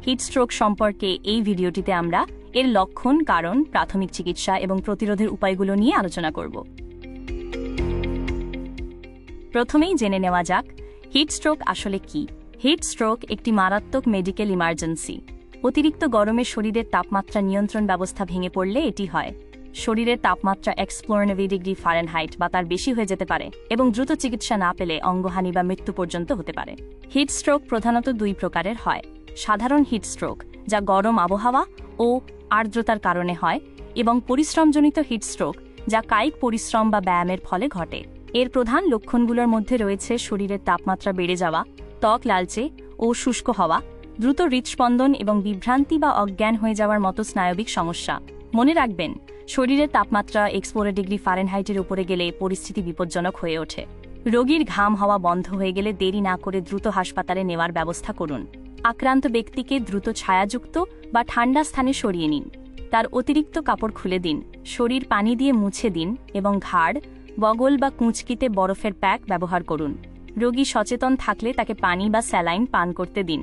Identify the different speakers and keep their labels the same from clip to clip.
Speaker 1: Heatstroke সম্পর্কে এই ভিডিওটিতে আমরা এর লক্ষণ, কারণ, প্রাথমিক চিকিৎসা এবং প্রতিরোধের উপায়গুলো নিয়ে আলোচনা করব। প্রথমেই জেনে নেওয়া যাক হিটস্ট্রোক আসলে কি। হিটস্ট্রোক একটি মারাত্মক মেডিকেল ইমার্জেন্সি। অতিরিক্ত গরমে শরীরের তাপমাত্রা নিয়ন্ত্রণ ব্যবস্থা ভেঙে পড়লে এটি হয়। শরীরের তাপমাত্রা 109°F বা তার বেশি হয়ে যেতে পারে এবং দ্রুত চিকিৎসা না পেলে অঙ্গহানি বা মৃত্যু পর্যন্ত হতে পারে। হিটস্ট্রোক প্রধানত দুই প্রকারের হয়: সাধারণ হিটস্ট্রোক, যা গরম আবহাওয়া ও আর্দ্রতার কারণে হয়, এবং পরিশ্রমজনিত হিটস্ট্রোক, যা কায়িক পরিশ্রম বা ব্যায়ামের ফলে ঘটে। এর প্রধান লক্ষণগুলোর মধ্যে রয়েছে শরীরের তাপমাত্রা বেড়ে যাওয়া, ত্বক লালচে ও শুষ্ক হওয়া, দ্রুত হৃদস্পন্দন এবং বিভ্রান্তি বা অজ্ঞান হয়ে যাওয়ার মতো স্নায়বিক সমস্যা। মনে রাখবেন, শরীরের তাপমাত্রা 104°F উপরে গেলে পরিস্থিতি বিপজ্জনক হয়ে ওঠে। রোগীর ঘাম হওয়া বন্ধ হয়ে গেলে দেরি না করে দ্রুত হাসপাতালে নেওয়ার ব্যবস্থা করুন। আক্রান্ত ব্যক্তিকে দ্রুত ছায়াযুক্ত বা ঠান্ডা স্থানে সরিয়ে নিন। তার অতিরিক্ত কাপড় খুলে দিন, শরীর পানি দিয়ে মুছে দিন এবং ঘাড়, বগল বা কুঁচকিতে বরফের প্যাক ব্যবহার করুন। রোগী সচেতন থাকলে তাকে পানি বা স্যালাইন পান করতে দিন।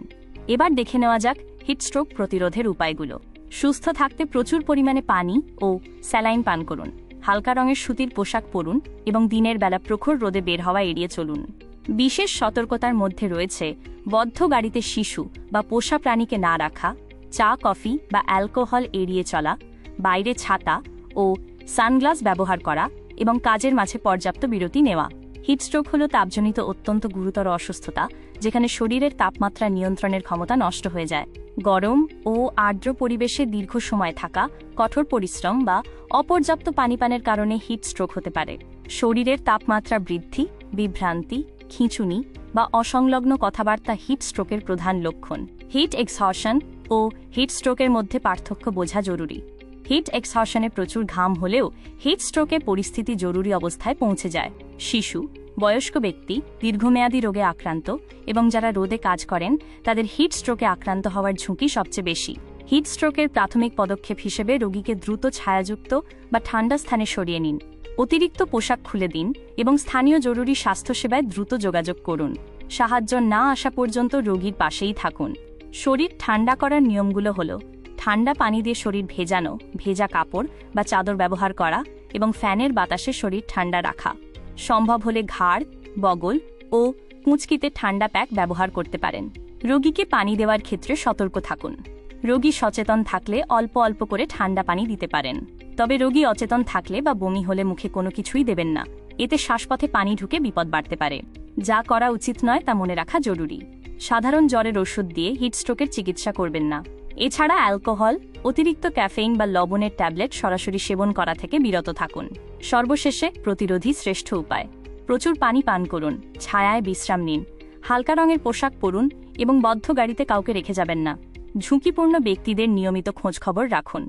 Speaker 1: এবার দেখে নেওয়া যাক হিটস্ট্রোক প্রতিরোধের উপায়গুলো। সুস্থ থাকতে প্রচুর পরিমাণে পানি ও স্যালাইন পান করুন। হালকা রঙের সুতির পোশাক পরুন এবং দিনের বেলা প্রখর রোদে বের হওয়া এড়িয়ে চলুন। বিশেষ সতর্কতার মধ্যে রয়েছে বদ্ধ গাড়িতে শিশু বা পোষা প্রাণীকে না রাখা, চা, কফি বা অ্যালকোহল এড়িয়ে চলা, বাইরে ছাতা ও সানগ্লাস ব্যবহার করা এবং কাজের মাঝে পর্যাপ্ত বিরতি নেওয়া। হিটস্ট্রোক হল তাপজনিত অত্যন্ত গুরুতর অসুস্থতা, যেখানে শরীরের তাপমাত্রা নিয়ন্ত্রণের ক্ষমতা নষ্ট হয়ে যায়। গরম ও আর্দ্র পরিবেশে দীর্ঘ সময় থাকা, কঠোর পরিশ্রম বা অপর্যাপ্ত পানি পানের কারণে হিটস্ট্রোক হতে পারে। শরীরের তাপমাত্রা বৃদ্ধি, বিভ্রান্তি, খিঁচুনি বা অসংলগ্ন কথাবার্তা হিটস্ট্রোকের প্রধান লক্ষণ। হিট এক্সহশন ও হিটস্ট্রোকের মধ্যে পার্থক্য বোঝা জরুরি। হিট এক্সহশনে প্রচুর ঘাম হলেও হিটস্ট্রোকে পরিস্থিতি জরুরি অবস্থায় পৌঁছে যায়। শিশু, বয়স্ক ব্যক্তি, দীর্ঘমেয়াদী রোগে আক্রান্ত এবং যারা রোদে কাজ করেন তাদের হিটস্ট্রোকে আক্রান্ত হওয়ার ঝুঁকি সবচেয়ে বেশি। হিটস্ট্রোকের প্রাথমিক পদক্ষেপ হিসেবে রোগীকে দ্রুত ছায়াযুক্ত বা ঠান্ডা স্থানে সরিয়ে নিন। অতিরিক্ত পোশাক খুলে দিন এবং স্থানীয় জরুরি স্বাস্থ্যসেবায় দ্রুত যোগাযোগ করুন। সাহায্য না আসা পর্যন্ত রোগীর পাশেই থাকুন। শরীর ঠান্ডা করার নিয়মগুলো হল: ঠান্ডা পানি দিয়ে শরীর ভেজানো, ভেজা কাপড় বা চাদর ব্যবহার করা এবং ফ্যানের বাতাসে শরীর ঠান্ডা রাখা। সম্ভব হলে ঘাড়, বগল ও কুঁচকিতে ঠান্ডা প্যাক ব্যবহার করতে পারেন। রোগীকে পানি দেওয়ার ক্ষেত্রে সতর্ক থাকুন। রোগী সচেতন থাকলে অল্প অল্প করে ঠান্ডা পানি দিতে পারেন। তবে রোগী অচেতন থাকলে বা বমি হলে মুখে কোনো কিছুই দেবেন না। এতে শ্বাসপথে পানি ঢুকে বিপদ বাড়তে পারে। যা করা উচিত নয় তা মনে রাখা জরুরি। সাধারণ জ্বরের ওষুধ দিয়ে হিটস্ট্রোকের চিকিৎসা করবেন না। এছাড়া অ্যালকোহল, অতিরিক্ত ক্যাফেইন বা লবণের ট্যাবলেট সরাসরি সেবন করা থেকে বিরত থাকুন। সর্বশেষে, প্রতিরোধী শ্রেষ্ঠ উপায়: প্রচুর পানি পান করুন, ছায়ায় বিশ্রাম নিন, হালকা রঙের পোশাক পরুন এবং বদ্ধ গাড়িতে কাউকে রেখে যাবেন না। ঝুঁকিপূর্ণ ব্যক্তিদের নিয়মিত খোঁজখবর রাখুন।